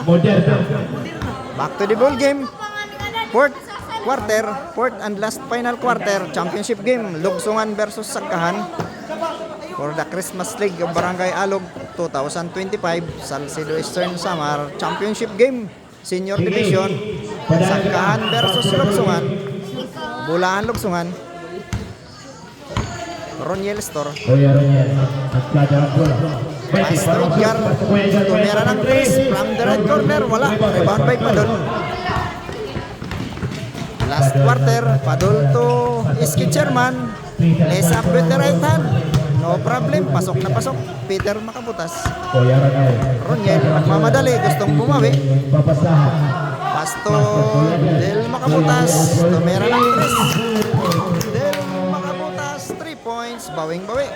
Moderna. Back to the ball game. Fourth quarter, fourth and last final quarter, championship game, Lugsungan versus Sagkahan for the Christmas League of Barangay Alog 2025, Salcedo Eastern Samar Championship game, Senior Division, Sagkahan versus Lugsungan, Bulacan Lugsungan, Roniel Store. Maestro Edgar, tumira ng Chris from the right corner, wala, rebound by Padol. Last quarter, Padol to Iski Chairman, lays up with the right hand, no problem, pasok na pasok, Peter Makabutas. Roniel, nagmamadali, gustong bumawi. Pasto Del Makabutas, tumira ng Chris. Del Makabutas, 3 points, bawing-bawi.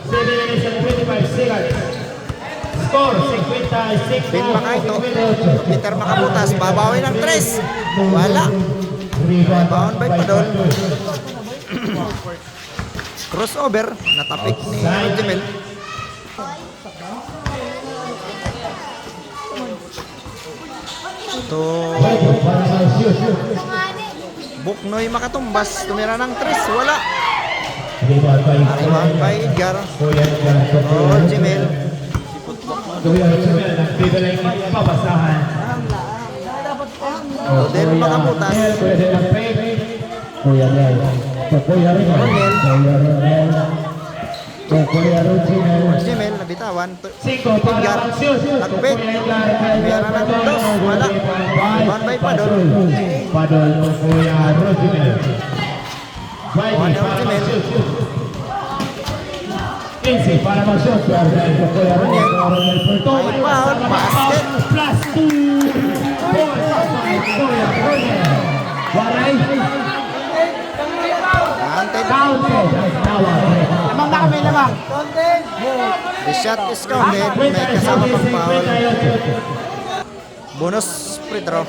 7 minutes and 25 seconds. Score 56. Bin Makaito, Peter Makabutas, babawi ng 3. Wala. Rebound by Padol. Crossover, natapik ni Jemel. To Buknoy makatumbas, tumira ng 3, wala. Rebound by Edgar. Oh, Jemel. Del Makabutas. Jemel nabitawan. Edgar tagbit. Mayroon ng 2, wala. Rebound by Padol. One out Jemel. Para mag-shot Foul, basket. Lamang na kami, lamang. The shot is counted. May kasama pang foul. Bonus free throw.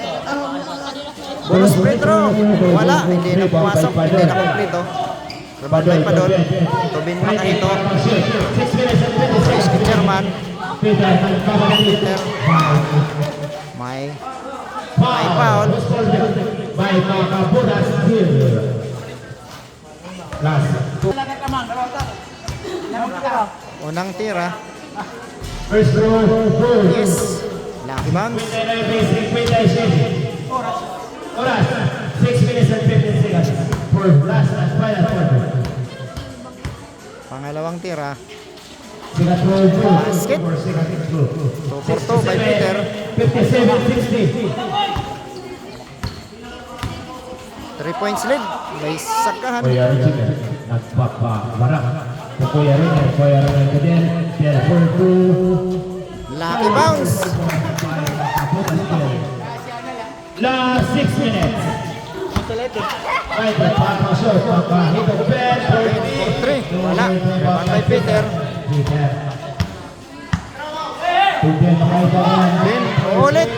Bonus free throw. Wala. Hindi na pumasok. Hindi na kumplito. Rebound by Padol. Tobin Makaito. Iski Chairman. Peter. May foul. Unang tira. First row. Yes. Lucky bounce. Oras 6 minutes and 15 seconds for last and final quarter. Pangalawang tira. Basket. 2-4-2 by Peter. 57-60. 3 points lead. May Sagkahan. Kuya Rizal, nagpapabarang. Kuya Rizal ka din. 4-2. Lucky bounce. Last 6 minutes. Right, the final shot. Hito Ben. 3. Wala. Rebound by Peter. Ben ulit.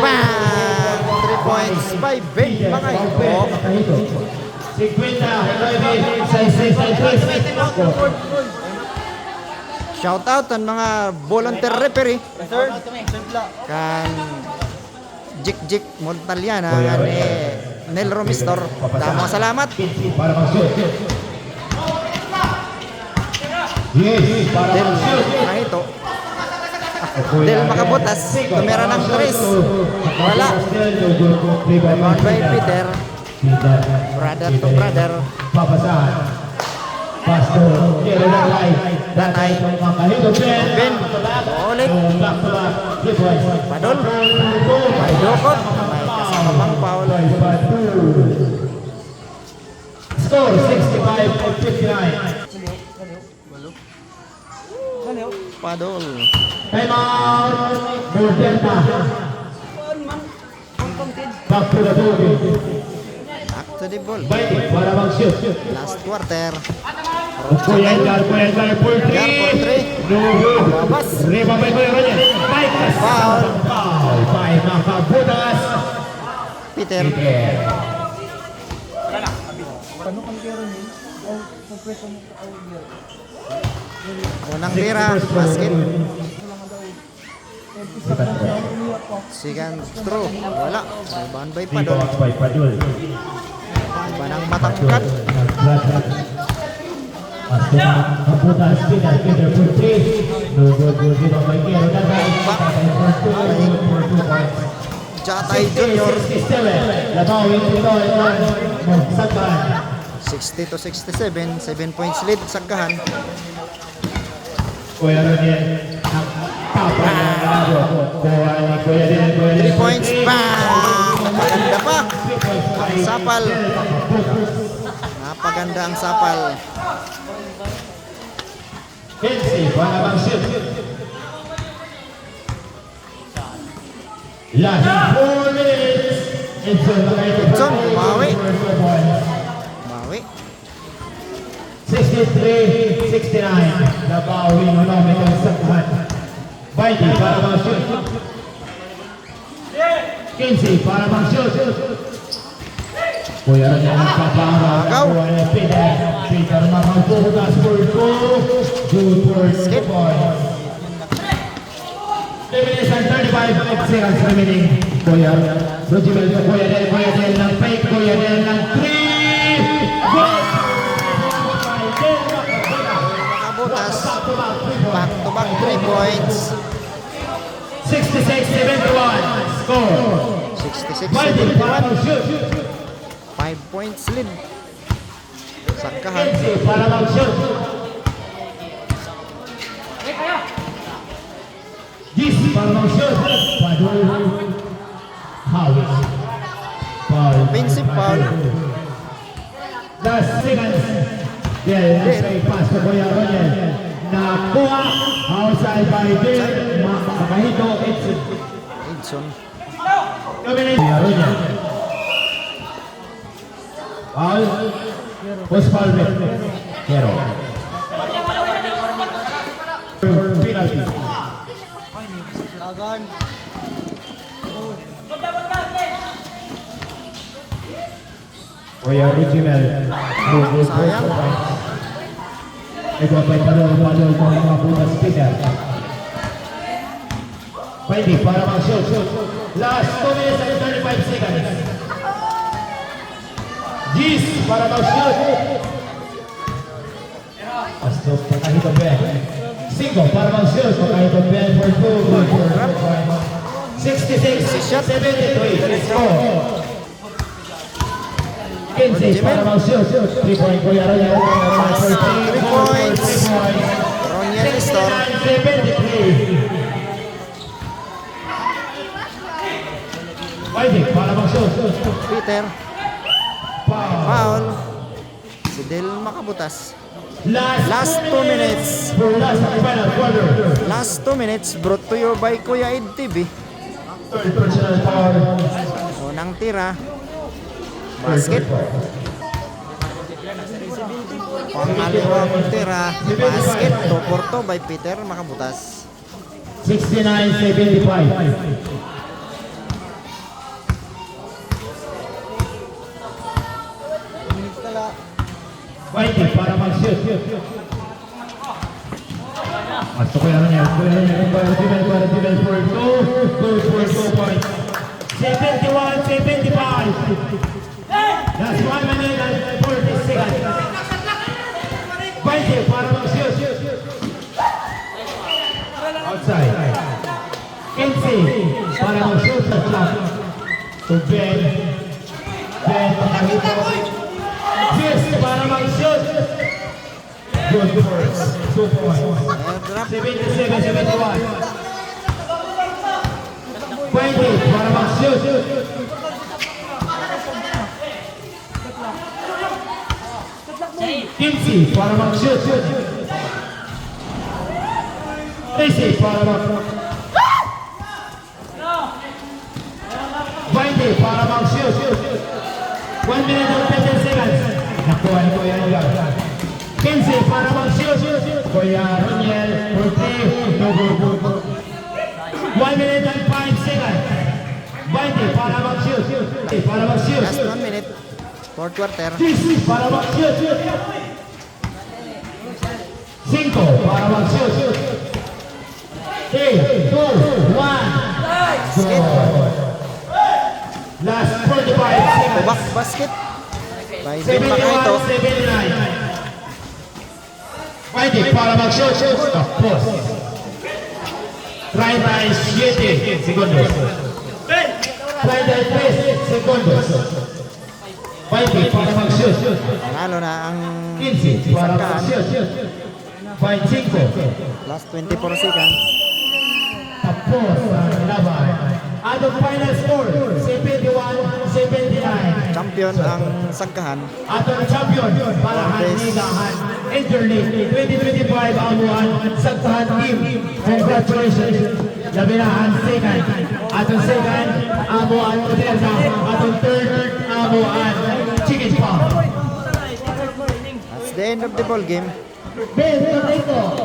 Bang! 3 points by Ben Makaito. 50. Shout out ang mga volunteer referee. Kan Jik Montaliana kan Nel Romistor. Damo salamat. Para mag-shoot. Yes, para Del mag-shoot. Makaito. Del Makabutas. Tumira ng 3. Wala. Rebound by Peter. Brother to brother. Papasahan. Pasto. Kira na live. Danay. Ben. Ulit. Padol. May dukot. May kasama pang foul. Score 65-59. Padol. Time out. Moderna. Back to the ball. Back to the ball. Baiting para mag-shoot. Last quarter. Kuya Edgar for 3. Babas. Rebound by Kuya Roger. Foul. Foul by Makabutas. Peter. Unang tira. Basket. Second throw. Second throw. Wala. Rebound by 3 Padol. points by Padul. Iba ng matangkad. Masuk keputusan spinner, spinner for 3. No good, good, good by Kero. For 2 points. Jatay Junior. 67. Labaw ito. Sagbahan. 60 to 67. 7 points lead. Sagkahan. Kuya Roniel. Tapang ng laro. Kuya din. 3 points. Bang! Napaganda pa. Ang sapal. Napaganda ang sapal. Kenzie, para bang shoot. Last 4 minutes. Edson, bumawi. Bawi. 63-69. Nabawi mo namin ang sakhan. Baidi, para bang shoot. Kenzie, para bang shoot. Kuya rin ang Agaw. Peter makapuhugas for 2. Good for 2 points. 3 minutes and 35 seconds remaining. Kuya, Rojibel to Kuya Del ng fake. Kuya Del ng 3. Good! Nakabutas. Back to back 3 points. 66-71. Score. 66-71. 5 points lead. Sagkahan. Kenzie, para mag-shoot. Gis, para mag-shoot. Padul. Hawis. Foul. Offensive foul. Last seconds. May pass to Kuya Roniel. Nakuha. Outside by Bill. Makahito. Edson. Edson. 2 minutes. Kuya Roniel. Foul. Post foul with Kero. Penalty. Kuya Rujimel. Sayang. Ito pa Padul ng mga putas speaker. Pwede para mag-shoot. Last 2 minutes and 35 seconds. Gis para mag-shoot. Pasok Makahito Ben. 5 para mag-shoot. Makahito Ben for 2. 66-73. Score. 15 para mag-shoot. 3 point Kuya Roniel. 3 points. Roniel Nestor. 73. Pwede para mag-shoot. Peter. Foul. Si Del makabutas. Last 2 minutes. For last and final quarter. Last 2 minutes brought to you by Kuya Ed TV. Third personal foul. Unang tira. Basket. Pangalawang tira. Basket. 2 for 2 by Peter makabutas. 69-75. Pwede para mag-shoot. Masuk Kuya Roniel. Para Jimel for 2. Good for 2 points. 71-75. That's 1 minute and 40 seconds. Pwede para mag-shoot. Outside. Kenzie para mag-shoot sa clock. To Ben. Ben Makahito. Gis para mag-shoot. Good for 2 points. Airdrop. 77-71. Pwede para mag-shoot. Kenzie para mag-shoot. Tracy para mag-shoot. Pwede para mag-shoot. 1 minute and 10 seconds. Nakuha ni Kuya Roniel. Kenzie para mag-shoot. Kuya Roniel for 3. No good. 1 minute and 5 seconds. Pwede para mag-shoot. Para mag-shoot. Last 1 minute. 4th quarter. Gis para mag-shoot. 5 para mag-shoot. 3, 2, 1. Skip. Last 45 seconds. Tubak basket. By Ben Makaito. 71-79. Fighting para mag-shoot. Tapos. 37 segundos. 33 segundos. Fighting para mag-shoot. Panalo na ang 15 para sangkahan. mag-shoot. Fight 5. Last 24 seconds. Tapos ang laban. Atong final score, 71-79. Champion ang sangkahan. Atong champion para Hanigahan Interleague 2025 Amuan Sagtahan Team. Congratulations. Labi na ang second. Atong second, Amuan Moderna. Atong third, Amuan Chicken Pop. That's the end of the ball game. Ben,